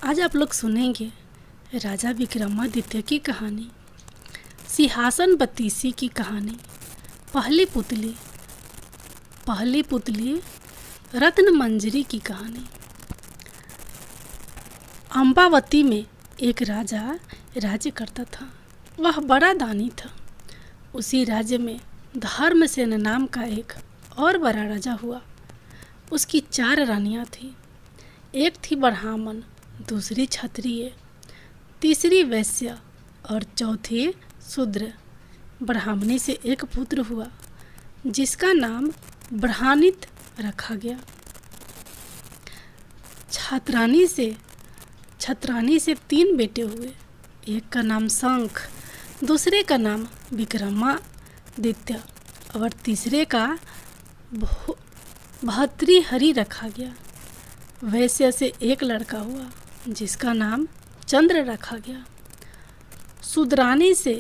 आज आप लोग सुनेंगे राजा विक्रमादित्य की कहानी, सिंहासन बत्तीसी की कहानी, पहली पुतली रत्न मंजरी की कहानी। अम्बावती में एक राजा राज्य करता था। वह बड़ा दानी था। उसी राज्य में धर्मसेन नाम का एक और बड़ा राजा हुआ। उसकी 4 रानियां थीं। एक थी ब्राह्मण, दूसरी क्षत्रिय, तीसरी वैश्य और चौथी शूद्र। ब्राह्मणी से एक पुत्र हुआ जिसका नाम ब्रहानित रखा गया। छत्रानी से 3 बेटे हुए। एक का नाम शंख, दूसरे का नाम विक्रमादित्य और तीसरे का भर्तृहरि रखा गया। वैश्य से एक लड़का हुआ जिसका नाम चंद्र रखा गया। शूद्रानी से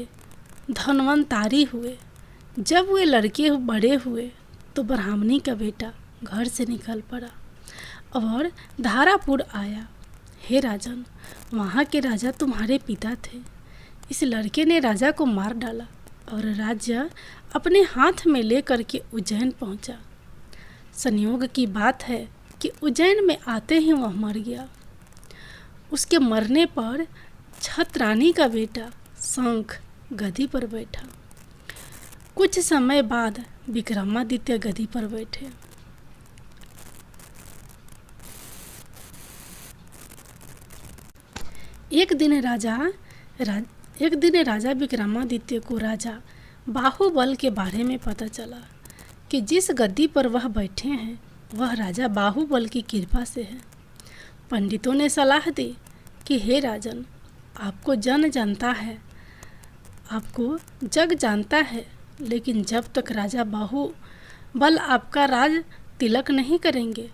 धन्वंतारी हुए। जब वे लड़के बड़े हुए तो ब्राह्मणी का बेटा घर से निकल पड़ा और धारापुर आया। हे राजन, वहाँ के राजा तुम्हारे पिता थे। इस लड़के ने राजा को मार डाला और राज्य अपने हाथ में लेकर के उज्जैन पहुँचा। संयोग की बात है कि उज्जैन में आते ही वह मर गया। उसके मरने पर छत्रानी का बेटा शंख गद्दी पर बैठा। कुछ समय बाद विक्रमादित्य गद्दी पर बैठे। एक दिन राजा विक्रमादित्य को राजा बाहुबल के बारे में पता चला कि जिस गद्दी पर वह बैठे हैं वह राजा बाहुबल की कृपा से है। पंडितों ने सलाह दी कि हे राजन, आपको जग जानता है, लेकिन जब तक राजा बाहुबल आपका राज तिलक नहीं करेंगे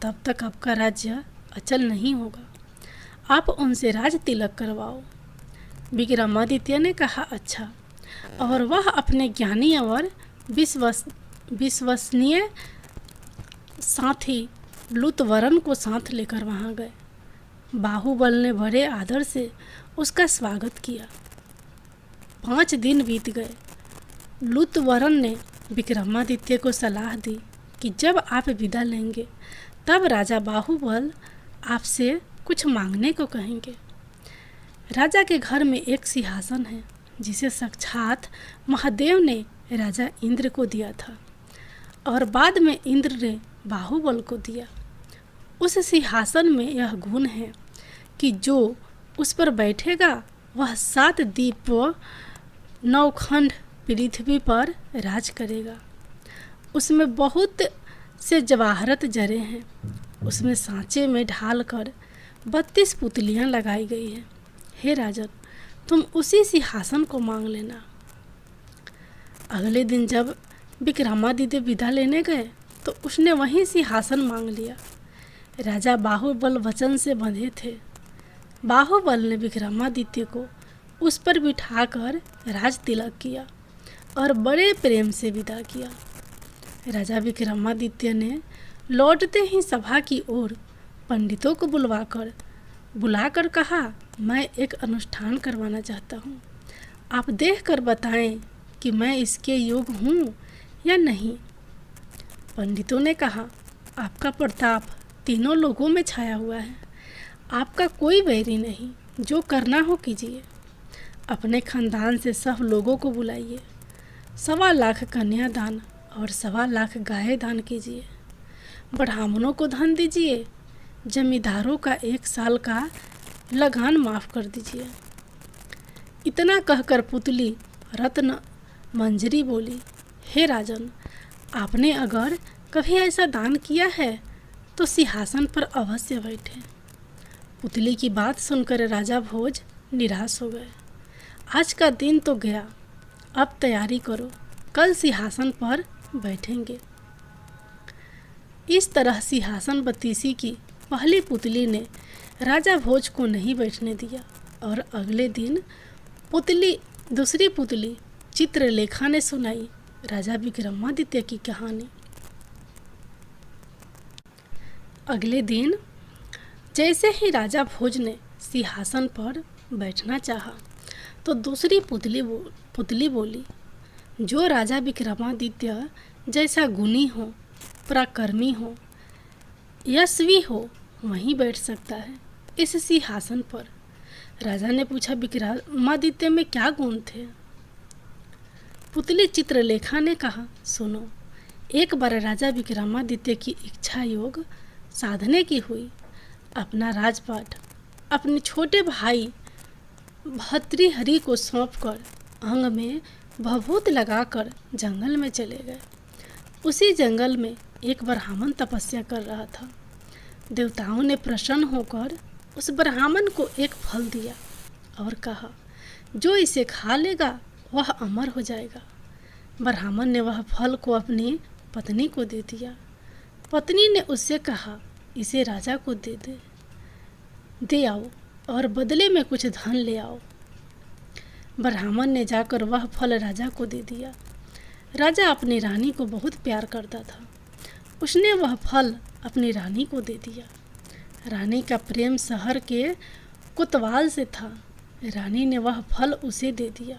तब तक आपका राज्य अचल नहीं होगा। आप उनसे राज तिलक करवाओ। विक्रमादित्य ने कहा अच्छा, और वह अपने ज्ञानी और विश्वसनीय साथी लुतवरन को साथ लेकर वहाँ गए। बाहुबल ने बड़े आदर से उसका स्वागत किया। 5 दिन बीत गए। लुतवरन ने विक्रमादित्य को सलाह दी कि जब आप विदा लेंगे तब राजा बाहुबल आपसे कुछ मांगने को कहेंगे। राजा के घर में एक सिंहासन है जिसे साक्षात महादेव ने राजा इंद्र को दिया था और बाद में इंद्र ने बाहुबल को दिया। उस सिंहासन में यह गुण है कि जो उस पर बैठेगा वह 7 द्वीप 9 खंड पृथ्वी पर राज करेगा। उसमें बहुत से जवाहरत जड़े हैं। उसमें सांचे में ढाल कर 32 पुतलियाँ लगाई गई हैं। हे राजन, तुम उसी सिंहासन को मांग लेना। अगले दिन जब विक्रमादित्य विदा लेने गए तो उसने वहीं सिंहासन मांग लिया। राजा बाहुबल वचन से बंधे थे। बाहुबल ने विक्रमादित्य को उस पर बिठाकर राज तिलक किया और बड़े प्रेम से विदा किया। राजा विक्रमादित्य ने लौटते ही सभा की ओर पंडितों को बुलाकर कहा, मैं एक अनुष्ठान करवाना चाहता हूँ। आप देखकर बताएं कि मैं इसके योग्य हूँ या नहीं। पंडितों ने कहा, आपका प्रताप तीनों लोगों में छाया हुआ है। आपका कोई वैरी नहीं, जो करना हो कीजिए। अपने खानदान से सब लोगों को बुलाइए। 1.25 लाख कन्यादान और 1.25 लाख गाय दान कीजिए। ब्राह्मणों को धन दीजिए। जमींदारों का 1 साल का लगान माफ़ कर दीजिए। इतना कहकर पुतली रत्न मंजरी बोली, हे राजन, आपने अगर कभी ऐसा दान किया है तो सिंहासन पर अवश्य बैठे। पुतली की बात सुनकर राजा भोज निराश हो गए। आज का दिन तो गया, अब तैयारी करो, कल सिंहासन पर बैठेंगे। इस तरह सिंहासन बत्तीसी की पहली पुतली ने राजा भोज को नहीं बैठने दिया और अगले दिन दूसरी पुतली चित्रलेखा ने सुनाई राजा विक्रमादित्य की कहानी। अगले दिन जैसे ही राजा भोज ने सिंहासन पर बैठना चाहा तो दूसरी पुतली बोली, जो राजा विक्रमादित्य जैसा गुणी हो, पराक्रमी हो, यशस्वी हो, वहीं बैठ सकता है इस सिंहासन पर। राजा ने पूछा, विक्रमादित्य में क्या गुण थे? पुतली चित्रलेखा ने कहा, सुनो, एक बार राजा विक्रमादित्य की इच्छा योग साधने की हुई। अपना राजपाट अपने छोटे भाई भर्तृहरि को सौंपकर अंग में भभूत लगाकर जंगल में चले गए। उसी जंगल में एक ब्राह्मण तपस्या कर रहा था। देवताओं ने प्रसन्न होकर उस ब्राह्मण को एक फल दिया और कहा, जो इसे खा लेगा वह अमर हो जाएगा। ब्राह्मण ने वह फल को अपनी पत्नी को दे दिया। पत्नी ने उससे कहा, इसे राजा को दे आओ और बदले में कुछ धन ले आओ। ब्राह्मण ने जाकर वह फल राजा को दे दिया। राजा अपनी रानी को बहुत प्यार करता था। उसने वह फल अपनी रानी को दे दिया। रानी का प्रेम शहर के कोतवाल से था। रानी ने वह फल उसे दे दिया।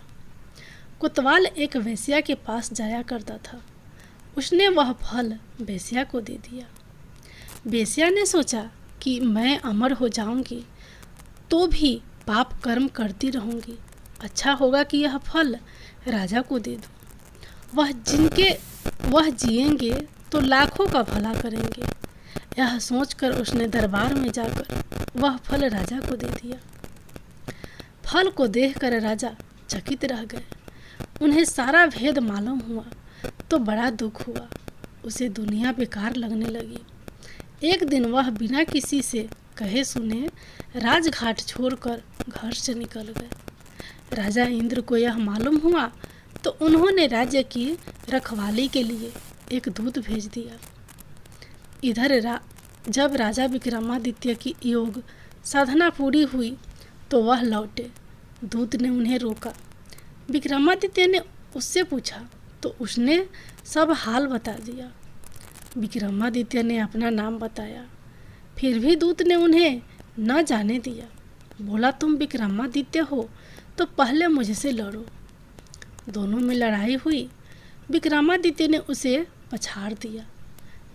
कोतवाल एक वेश्या के पास जाया करता था। उसने वह फल वेश्या को दे दिया। वेश्या ने सोचा कि मैं अमर हो जाऊंगी तो भी पाप कर्म करती रहूंगी, अच्छा होगा कि यह फल राजा को दे दूं। वह जिएंगे तो लाखों का भला करेंगे। यह सोचकर उसने दरबार में जाकर वह फल राजा को दे दिया। फल को देखकर राजा चकित रह गए। उन्हें सारा भेद मालूम हुआ तो बड़ा दुख हुआ। उसे दुनिया बेकार लगने लगी। एक दिन वह बिना किसी से कहे सुने राजघाट छोड़कर घर से निकल गए। राजा इंद्र को यह मालूम हुआ तो उन्होंने राज्य की रखवाली के लिए एक दूत भेज दिया। इधर जब राजा विक्रमादित्य की योग साधना पूरी हुई तो वह लौटे। दूत ने उन्हें रोका। विक्रमादित्य ने उससे पूछा तो उसने सब हाल बता दिया। विक्रमादित्य ने अपना नाम बताया। फिर भी दूत ने उन्हें न जाने दिया। बोला, तुम विक्रमादित्य हो तो पहले मुझसे लड़ो। दोनों में लड़ाई हुई। विक्रमादित्य ने उसे पछाड़ दिया।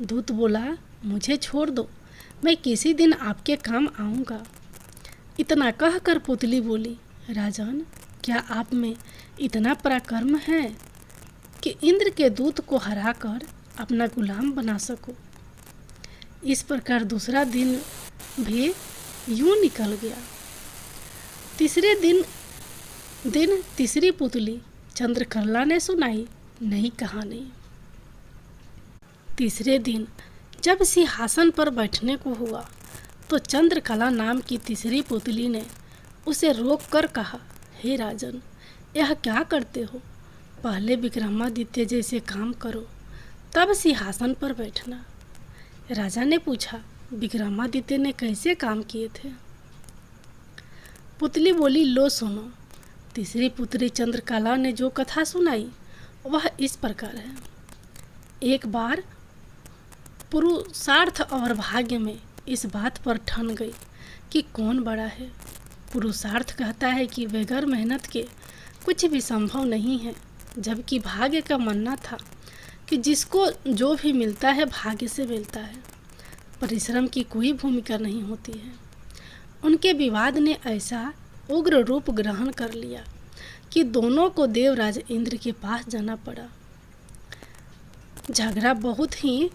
दूत बोला, मुझे छोड़ दो, मैं किसी दिन आपके काम आऊँगा। इतना कहकर पुतली बोली, राजन, क्या आप में इतना पराक्रम है कि इंद्र के दूत को हराकर अपना गुलाम बना सको? इस प्रकार दूसरा दिन भी यूं निकल गया। तीसरे दिन तीसरी पुतली चंद्रकला ने सुनाई नई कहानी। तीसरे दिन जब सिंहासन पर बैठने को हुआ तो चंद्रकला नाम की तीसरी पुतली ने उसे रोककर कहा, हे राजन, यह क्या करते हो? पहले विक्रमादित्य जैसे काम करो, तब सिंहासन पर बैठना। राजा ने पूछा, विक्रमादित्य ने कैसे काम किए थे? पुतली बोली, लो सुनो। तीसरी पुत्री चंद्रकला ने जो कथा सुनाई वह इस प्रकार है। एक बार पुरुषार्थ और भाग्य में इस बात पर ठन गई कि कौन बड़ा है। पुरुषार्थ कहता है कि बगैर मेहनत के कुछ भी संभव नहीं है, जबकि भाग्य का मानना था कि जिसको जो भी मिलता है भाग्य से मिलता है, परिश्रम की कोई भूमिका नहीं होती है। उनके विवाद ने ऐसा उग्र रूप ग्रहण कर लिया कि दोनों को देवराज इंद्र के पास जाना पड़ा। झगड़ा बहुत ही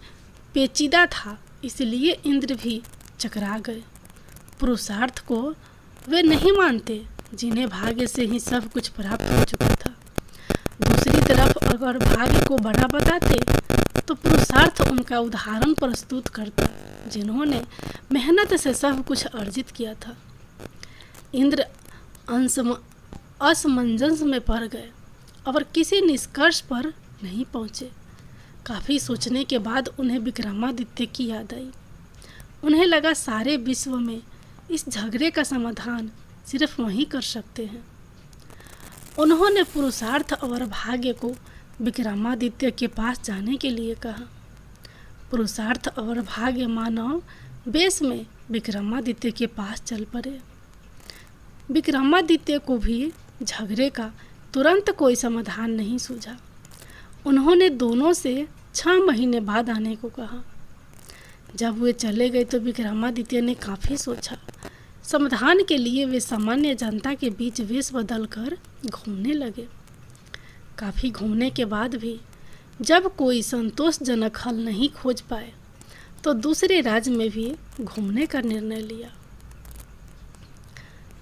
पेचीदा था, इसलिए इंद्र भी चकरा गए। पुरुषार्थ को वे नहीं मानते जिन्हें भाग्य से ही सब कुछ प्राप्त हो चुका था। दूसरी तरफ अगर भाग्य को बड़ा बताते तो पुरुषार्थ उनका उदाहरण प्रस्तुत करता जिन्होंने मेहनत से सब कुछ अर्जित किया था। इंद्र असमंजस में पड़ गए और किसी निष्कर्ष पर नहीं पहुँचे। काफ़ी सोचने के बाद उन्हें विक्रमादित्य की याद आई। उन्हें लगा सारे विश्व में इस झगड़े का समाधान सिर्फ वहीं कर सकते हैं। उन्होंने पुरुषार्थ और भाग्य को विक्रमादित्य के पास जाने के लिए कहा। पुरुषार्थ और भाग्य मानव वेश में विक्रमादित्य के पास चल पड़े। विक्रमादित्य को भी झगड़े का तुरंत कोई समाधान नहीं सूझा। उन्होंने दोनों से 6 महीने बाद आने को कहा। जब वे चले गए तो विक्रमादित्य ने काफ़ी सोचा। समाधान के लिए वे सामान्य जनता के बीच वेश बदलकर घूमने लगे। काफ़ी घूमने के बाद भी जब कोई संतोषजनक हल नहीं खोज पाए तो दूसरे राज्य में भी घूमने का निर्णय लिया।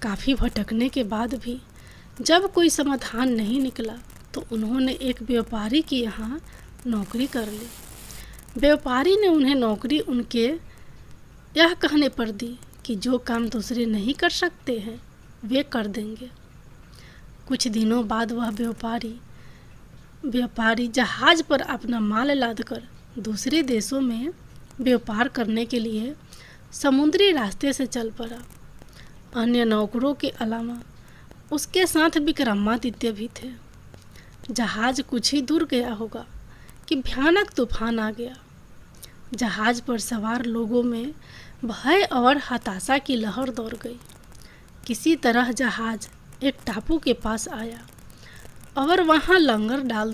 काफ़ी भटकने के बाद भी जब कोई समाधान नहीं निकला तो उन्होंने एक व्यापारी के यहाँ नौकरी कर ली। व्यापारी ने उन्हें नौकरी उनके यह कहने पर दी कि जो काम दूसरे नहीं कर सकते हैं वे कर देंगे। कुछ दिनों बाद वह व्यापारी जहाज पर अपना माल लादकर दूसरे देशों में व्यापार करने के लिए समुद्री रास्ते से चल पड़ा। अन्य नौकरों के अलावा उसके साथ विक्रमादित्य भी थे। जहाज कुछ ही दूर गया होगा कि भयानक तूफान आ गया। जहाज पर सवार लोगों में भय और हताशा की लहर दौड़ गई। किसी तरह जहाज एक टापू के पास आया और वहां लंगर डाल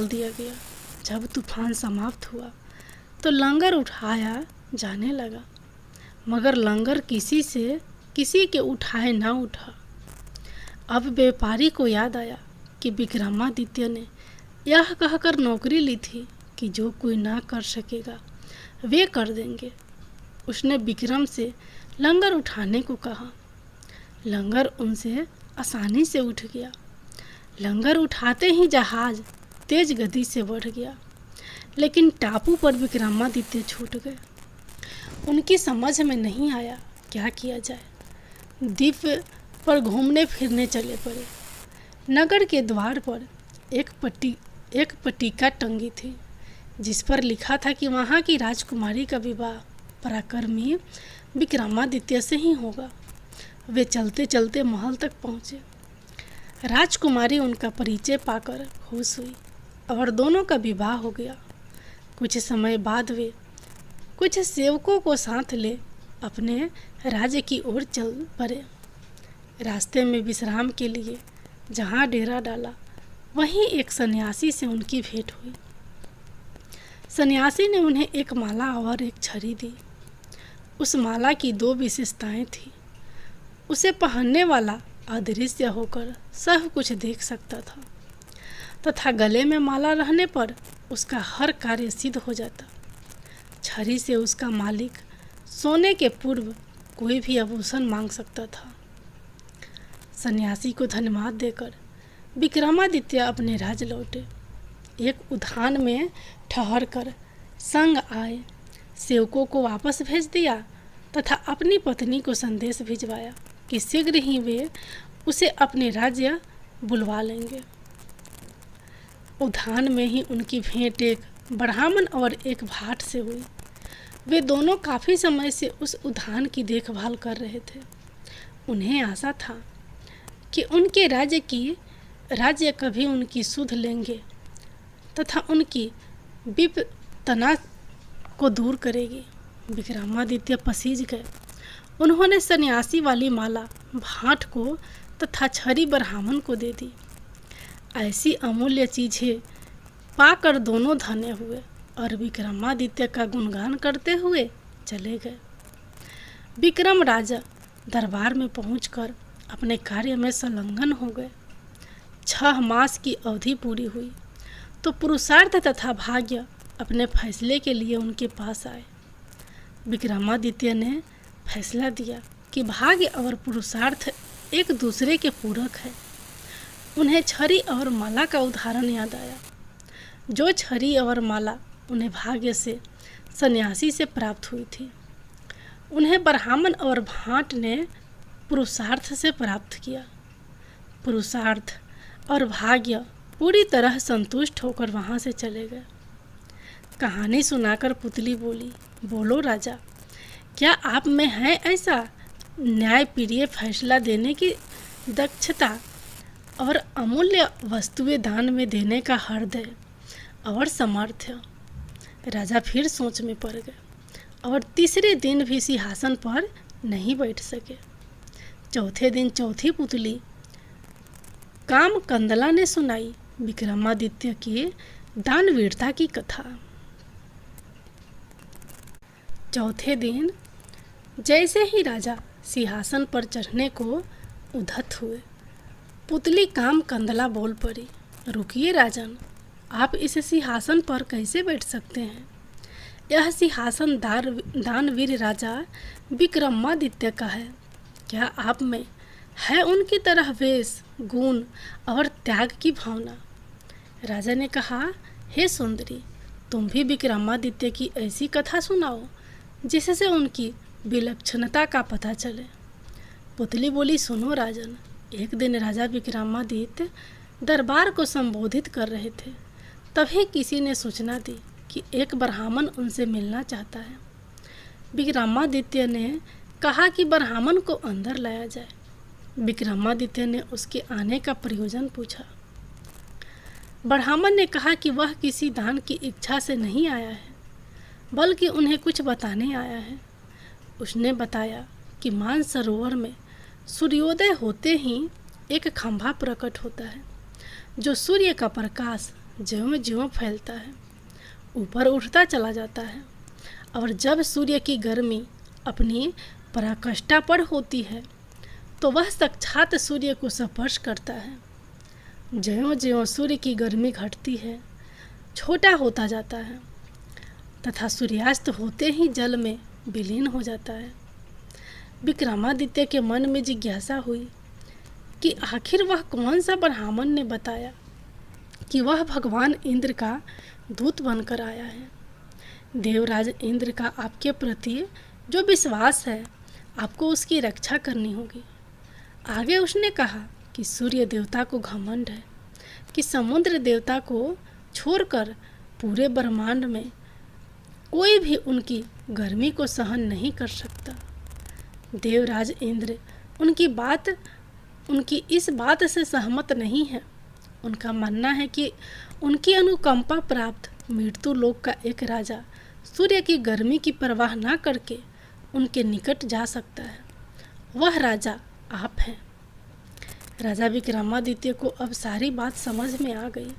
दिया गया। जब तूफान समाप्त हुआ तो लंगर उठाया जाने लगा, मगर लंगर किसी के उठाए ना उठा। अब व्यापारी को याद आया कि विक्रमादित्य ने यह कहकर नौकरी ली थी कि जो कोई ना कर सकेगा वे कर देंगे। उसने विक्रम से लंगर उठाने को कहा। लंगर उनसे आसानी से उठ गया। लंगर उठाते ही जहाज तेज गति से बढ़ गया, लेकिन टापू पर विक्रमादित्य छूट गए। उनकी समझ में नहीं आया क्या किया जाए। द्वीप पर घूमने फिरने चले पड़े। नगर के द्वार पर एक पट्टिका टंगी थी जिस पर लिखा था कि वहाँ की राजकुमारी का विवाह पराक्रमी विक्रमादित्य से ही होगा। वे चलते चलते महल तक पहुँचे। राजकुमारी उनका परिचय पाकर खुश हुई और दोनों का विवाह हो गया। कुछ समय बाद वे कुछ सेवकों को साथ ले अपने राज्य की ओर चल पड़े। रास्ते में विश्राम के लिए जहाँ डेरा डाला वहीं एक सन्यासी से उनकी भेंट हुई। सन्यासी ने उन्हें एक माला और एक छड़ी दी। उस माला की 2 विशेषताएं थी। उसे पहनने वाला अदृश्य होकर सब कुछ देख सकता था तथा गले में माला रहने पर उसका हर कार्य सिद्ध हो जाता। छड़ी से उसका मालिक सोने के पूर्व कोई भी आभूषण मांग सकता था। सन्यासी को धन्यवाद देकर विक्रमादित्य अपने राज्य लौटे। एक उद्यान में ठहर कर संग आए सेवकों को वापस भेज दिया तथा अपनी पत्नी को संदेश भिजवाया कि शीघ्र ही वे उसे अपने राज्य बुलवा लेंगे। उद्यान में ही उनकी भेंट एक ब्राह्मण और एक भाट से हुई। वे दोनों काफ़ी समय से उस उद्यान की देखभाल कर रहे थे। उन्हें आशा था कि उनके राज्य कभी उनकी सुध लेंगे तथा उनकी विपत्तना को दूर करेगी। विक्रमादित्य पसीज गए। उन्होंने सन्यासी वाली माला भाट को तथा छड़ी ब्राह्मण को दे दी। ऐसी अमूल्य चीज़ें पाकर दोनों धन्य हुए और विक्रमादित्य का गुणगान करते हुए चले गए। विक्रम राजा दरबार में पहुंचकर अपने कार्य में संलग्न हो गए। 6 मास की अवधि पूरी हुई तो पुरुषार्थ तथा भाग्य अपने फैसले के लिए उनके पास आए। विक्रमादित्य ने फैसला दिया कि भाग्य और पुरुषार्थ एक दूसरे के पूरक है। उन्हें छड़ी और माला का उदाहरण याद आया। जो छड़ी और माला उन्हें भाग्य से सन्यासी से प्राप्त हुई थी, उन्हें ब्राह्मण और भाट ने पुरुषार्थ से प्राप्त किया। पुरुषार्थ और भाग्य पूरी तरह संतुष्ट होकर वहाँ से चले गए। कहानी सुनाकर पुतली बोली, बोलो राजा, क्या आप में है ऐसा न्यायप्रिय फैसला देने की दक्षता और अमूल्य वस्तुएं दान में देने का हृदय और सामर्थ्य? राजा फिर सोच में पड़ गए और तीसरे दिन भी सिंहासन पर नहीं बैठ सके। चौथे दिन चौथी पुतली काम कंदला ने सुनाई विक्रमादित्य की दानवीरता की कथा। चौथे दिन जैसे ही राजा सिंहासन पर चढ़ने को उद्धत हुए, पुतली काम कंदला बोल पड़ी, रुकिए राजन, आप इस सिंहासन पर कैसे बैठ सकते हैं? यह सिंहासन दानवीर राजा विक्रमादित्य का है। क्या आप में है उनकी तरह वेश, गुण और त्याग की भावना? राजा ने कहा, हे सुंदरी, तुम भी विक्रमादित्य की ऐसी कथा सुनाओ जिससे उनकी विलक्षणता का पता चले। पुतली बोली, सुनो राजन, एक दिन राजा विक्रमादित्य दरबार को संबोधित कर रहे थे। तभी किसी ने सूचना दी कि एक ब्राह्मण उनसे मिलना चाहता है। विक्रमादित्य ने कहा कि ब्राह्मण को अंदर लाया जाए। विक्रमादित्य ने उसके आने का प्रयोजन पूछा। ब्राह्मण ने कहा कि वह किसी दान की इच्छा से नहीं आया है, बल्कि उन्हें कुछ बताने आया है। उसने बताया कि मानसरोवर में सूर्योदय होते ही एक खंभा प्रकट होता है, जो सूर्य का प्रकाश ज्यों ज्यों फैलता है ऊपर उठता चला जाता है, और जब सूर्य की गर्मी अपनी पराकाष्ठा पर होती है तो वह साक्षात सूर्य को स्पर्श करता है। ज्यों ज्यों सूर्य की गर्मी घटती है, छोटा होता जाता है तथा सूर्यास्त होते ही जल में विलीन हो जाता है। विक्रमादित्य के मन में जिज्ञासा हुई कि आखिर वह कौन सा ब्राह्मण ने बताया कि वह भगवान इंद्र का दूत बनकर आया है। देवराज इंद्र का आपके प्रति जो विश्वास है, आपको उसकी रक्षा करनी होगी। आगे उसने कहा कि सूर्य देवता को घमंड है कि समुद्र देवता को छोड़कर पूरे ब्रह्मांड में कोई भी उनकी गर्मी को सहन नहीं कर सकता। देवराज इंद्र उनकी इस बात से सहमत नहीं है। उनका मानना है कि उनकी अनुकंपा प्राप्त मृत्यु लोक का एक राजा सूर्य की गर्मी की परवाह न करके उनके निकट जा सकता है। वह राजा आप हैं। राजा विक्रमादित्य को अब सारी बात समझ में आ गई।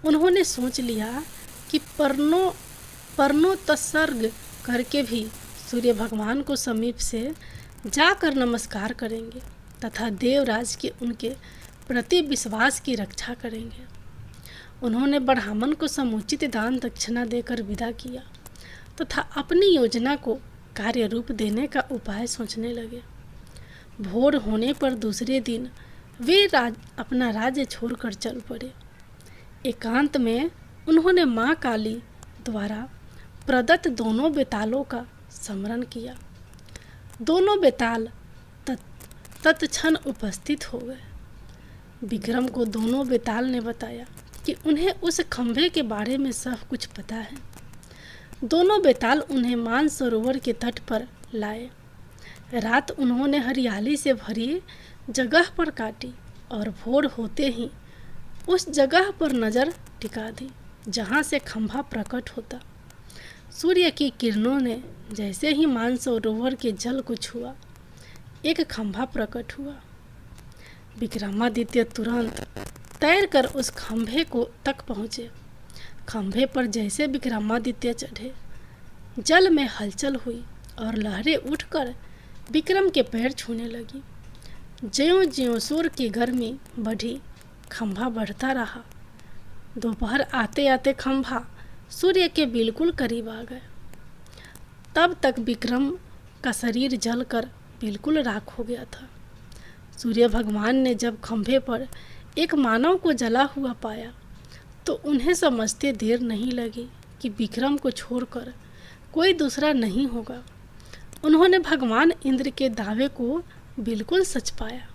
उन्होंने सोच लिया कि पर्णो तत्सर्ग करके भी सूर्य भगवान को समीप से जाकर नमस्कार करेंगे तथा देवराज के उनके प्रति विश्वास की रक्षा करेंगे। उन्होंने ब्राह्मण को समुचित दान दक्षिणा देकर विदा किया तथा अपनी योजना को कार्य रूप देने का उपाय सोचने लगे। भोर होने पर दूसरे दिन वे अपना राज्य छोड़कर चल पड़े। एकांत में उन्होंने माँ काली द्वारा प्रदत्त दोनों बेतालों का स्मरण किया। दोनों बेताल तत्क्षण उपस्थित हो गए। विक्रम को दोनों बेताल ने बताया कि उन्हें उस खंभे के बारे में सब कुछ पता है। दोनों बेताल उन्हें मानसरोवर के तट पर लाए। रात उन्होंने हरियाली से भरी जगह पर काटी और भोर होते ही उस जगह पर नज़र टिका दी जहाँ से खंभा प्रकट होता। सूर्य की किरणों ने जैसे ही मानसरोवर के जल को छुआ, एक खंभा प्रकट हुआ। विक्रमादित्य तुरंत तैरकर उस खंभे को तक पहुँचे। खंभे पर जैसे विक्रमादित्य चढ़े, जल में हलचल हुई और लहरें उठकर विक्रम के पैर छूने लगी। ज्यों ज्यों सूर्य की गर्मी बढ़ी, खंभा बढ़ता रहा। दोपहर आते आते खंभा सूर्य के बिल्कुल करीब आ गए। तब तक विक्रम का शरीर जलकर बिल्कुल राख हो गया था। सूर्य भगवान ने जब खंभे पर एक मानव को जला हुआ पाया तो उन्हें समझते देर नहीं लगी कि विक्रम को छोड़कर कोई दूसरा नहीं होगा। उन्होंने भगवान इंद्र के दावे को बिल्कुल सच पाया।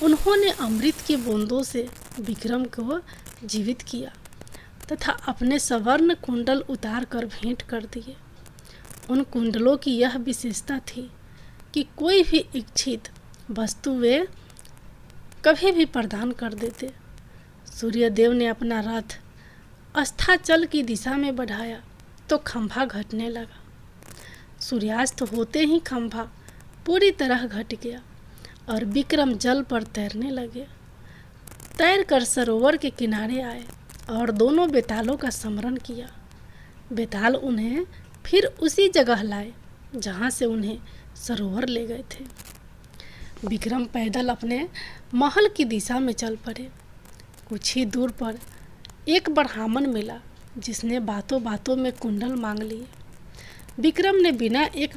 उन्होंने अमृत की बूंदों से विक्रम को जीवित किया तथा अपने सवर्ण कुंडल उतार कर भेंट कर दिए। उन कुंडलों की यह विशेषता थी कि कोई भी इच्छित वस्तु वे कभी भी प्रदान कर देते। सूर्यदेव ने अपना रथ अस्ताचल की दिशा में बढ़ाया तो खंभा घटने लगा। सूर्यास्त होते ही खंभा पूरी तरह घट गया और विक्रम जल पर तैरने लगे। तैरकर सरोवर के किनारे आए और दोनों बेतालों का स्मरण किया। बेताल उन्हें फिर उसी जगह लाए जहाँ से उन्हें सरोवर ले गए थे। विक्रम पैदल अपने महल की दिशा में चल पड़े। कुछ ही दूर पर एक ब्राह्मण मिला जिसने बातों बातों में कुंडल मांग लिए। विक्रम ने बिना एक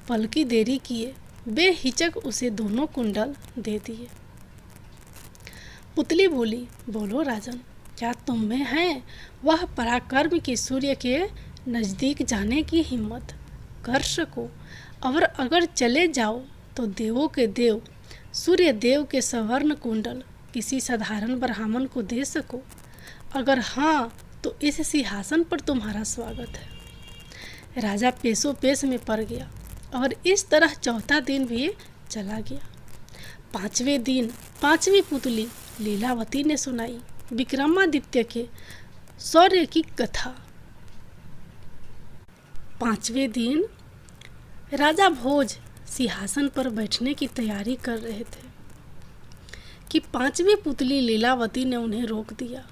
पल की देरी किए बेहिचक उसे दोनों कुंडल दे दिए। पुतली बोली, बोलो राजन, क्या तुम में है वह पराक्रम की सूर्य के नज़दीक जाने की हिम्मत? कर सको और अगर चले जाओ तो देवों के देव सूर्य देव के स्वर्ण कुंडल किसी साधारण ब्राह्मण को दे सको? अगर हाँ तो इस सिंहासन पर तुम्हारा स्वागत है। राजा पेशो पेश में पड़ गया और इस तरह चौथा दिन भी चला गया। पांचवें दिन पांचवी पुतली लीलावती ने सुनाई विक्रमादित्य के शौर्य की कथा। पांचवें दिन राजा भोज सिंहासन पर बैठने की तैयारी कर रहे थे कि पांचवी पुतली लीलावती ने उन्हें रोक दिया।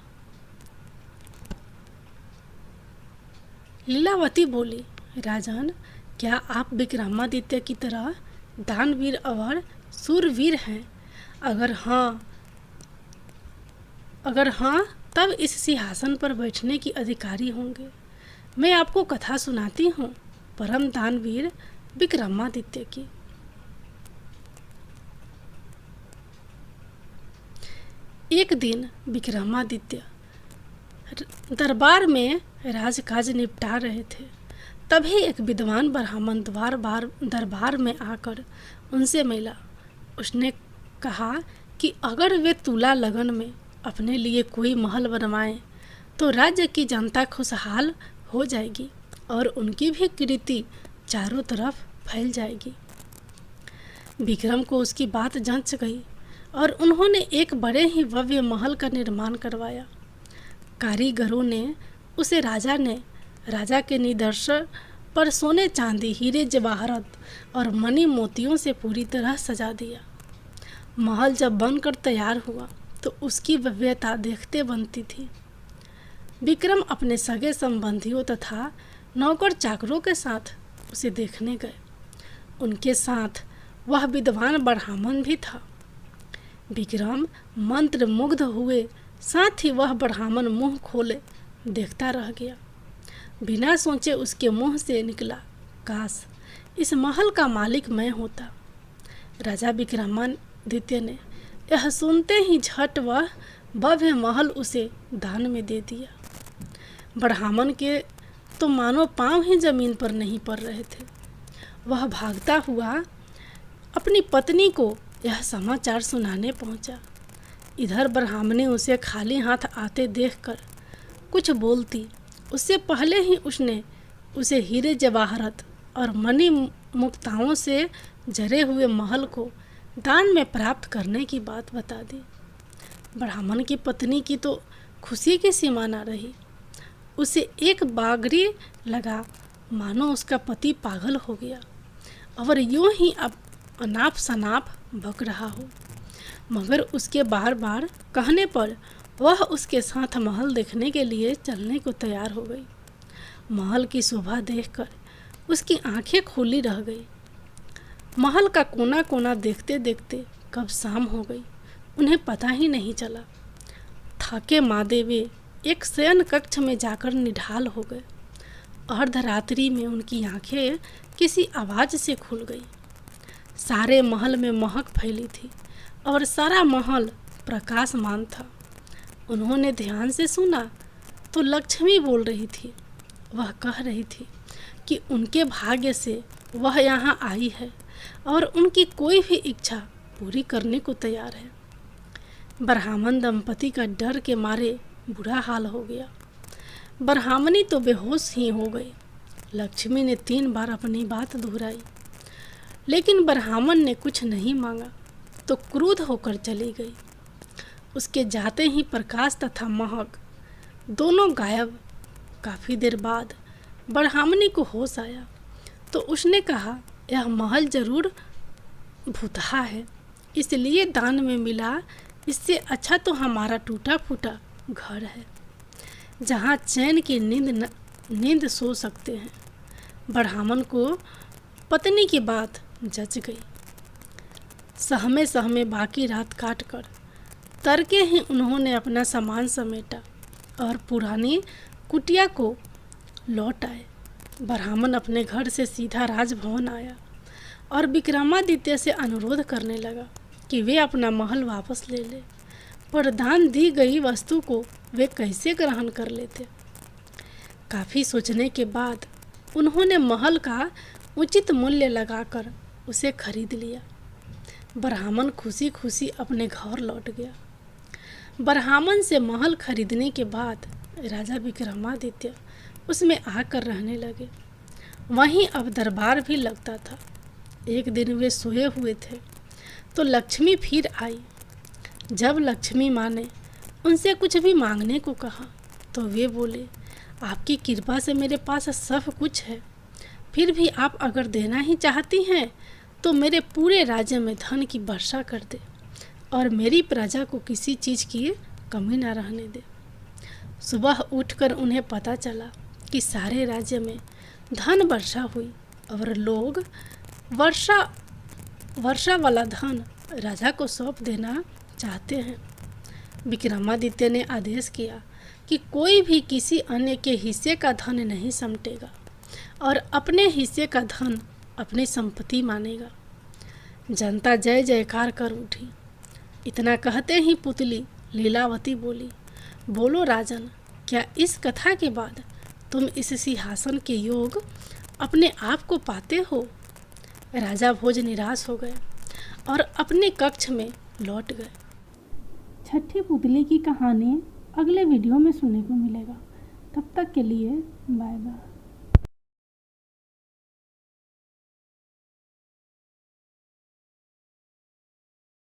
लीलावती बोली, राजन, क्या आप विक्रमादित्य की तरह दानवीर और सूरवीर हैं? अगर हाँ तब इस सिंहासन पर बैठने की अधिकारी होंगे। मैं आपको कथा सुनाती हूँ परम दानवीर विक्रमादित्य की। एक दिन विक्रमादित्य दरबार में राजकाज निपटा रहे थे। तभी एक विद्वान ब्राह्मण दरबार में आकर उनसे मिला। उसने कहा कि अगर वे तुला लगन में अपने लिए कोई महल बनवाएं तो राज्य की जनता खुशहाल हो जाएगी और उनकी भी कीर्ति चारों तरफ फैल जाएगी। विक्रम को उसकी बात जंच गई और उन्होंने एक बड़े ही भव्य महल का निर्माण करवाया। कारीगरों ने उसे राजा के निदर्शन पर सोने चांदी हीरे जवाहरत और मणि मोतियों से पूरी तरह सजा दिया। महल जब बनकर तैयार हुआ तो उसकी भव्यता देखते बनती थी। विक्रम अपने सगे संबंधियों तथा नौकर चाकरों के साथ उसे देखने गए। उनके साथ वह विद्वान ब्राह्मण भी था। विक्रम मंत्र मुग्ध हुए, साथ ही वह ब्राह्मण मुंह खोले देखता रह गया। बिना सोचे उसके मुंह से निकला, काश इस महल का मालिक मैं होता। राजा विक्रमादित्य ने यह सुनते ही झट वह भव्य महल उसे दान में दे दिया। ब्राह्मण के तो मानो पांव ही जमीन पर नहीं पड़ रहे थे। वह भागता हुआ अपनी पत्नी को यह समाचार सुनाने पहुंचा। इधर ब्राह्मणी उसे खाली हाथ आते देखकर कुछ बोलती उससे पहले ही उसने उसे हीरे जवाहरत और मणि मुक्ताओं से जरे हुए महल को दान में प्राप्त करने की बात बता दी। ब्राह्मण की पत्नी की तो खुशी की सीमा न रही। उसे एक बागरी लगा मानो उसका पति पागल हो गया और यूं ही अब अनाप शनाप भग रहा हो। मगर उसके बार बार कहने पर वह उसके साथ महल देखने के लिए चलने को तैयार हो गई। महल की शोभा देखकर उसकी आंखें खुली रह गई। महल का कोना कोना देखते देखते कब शाम हो गई उन्हें पता ही नहीं चला। थके मादे वे एक शयन कक्ष में जाकर निढाल हो गए। अर्धरात्रि में उनकी आंखें किसी आवाज़ से खुल गई। सारे महल में महक फैली थी और सारा महल प्रकाशमान था। उन्होंने ध्यान से सुना तो लक्ष्मी बोल रही थी। वह कह रही थी कि उनके भाग्य से वह यहाँ आई है और उनकी कोई भी इच्छा पूरी करने को तैयार है। ब्राह्मण दंपति का डर के मारे बुरा हाल हो गया। ब्राह्मणी तो बेहोश ही हो गई। लक्ष्मी ने 3 बार अपनी बात दोहराई, लेकिन ब्राह्मण ने कुछ नहीं मांगा तो क्रुद्ध होकर चली गई। उसके जाते ही प्रकाश तथा महक दोनों गायब। काफ़ी देर बाद ब्राह्मणी को होश आया तो उसने कहा, यह महल जरूर भूतहा है, इसलिए दान में मिला। इससे अच्छा तो हमारा टूटा फूटा घर है, जहाँ चैन की नींद सो सकते हैं। ब्राह्मण को पत्नी की बात जच गई। सहमे सहमे बाकी रात काट कर तड़के ही उन्होंने अपना सामान समेटा और पुरानी कुटिया को लौट आए। ब्राह्मण अपने घर से सीधा राजभवन आया और विक्रमादित्य से अनुरोध करने लगा कि वे अपना महल वापस ले ले, पर दान दी गई वस्तु को वे कैसे ग्रहण कर लेते। काफ़ी सोचने के बाद उन्होंने महल का उचित मूल्य लगाकर उसे खरीद लिया। ब्राह्मण खुशी खुशी अपने घर लौट गया। ब्राह्मण से महल खरीदने के बाद राजा विक्रमादित्य उसमें आकर रहने लगे। वहीं अब दरबार भी लगता था। एक दिन वे सोए हुए थे तो लक्ष्मी फिर आई। जब लक्ष्मी माँ ने उनसे कुछ भी मांगने को कहा तो वे बोले, आपकी कृपा से मेरे पास सब कुछ है, फिर भी आप अगर देना ही चाहती हैं तो मेरे पूरे राज्य में धन की वर्षा कर दे और मेरी प्रजा को किसी चीज़ की कमी न रहने दे। सुबह उठकर उन्हें पता चला कि सारे राज्य में धन वर्षा हुई और लोग वर्षा वाला धन राजा को सौंप देना चाहते हैं। विक्रमादित्य ने आदेश किया कि कोई भी किसी अन्य के हिस्से का धन नहीं समेटेगा और अपने हिस्से का धन अपनी संपत्ति मानेगा। जनता जय जयकार कर उठी। इतना कहते ही पुतली लीलावती बोली, बोलो राजन, क्या इस कथा के बाद तुम इस सिंहासन के योग अपने आप को पाते हो? राजा भोज निराश हो गए और अपने कक्ष में लौट गए। छठी पुतली की कहानी अगले वीडियो में सुनने को मिलेगा। तब तक के लिए बाय बाय।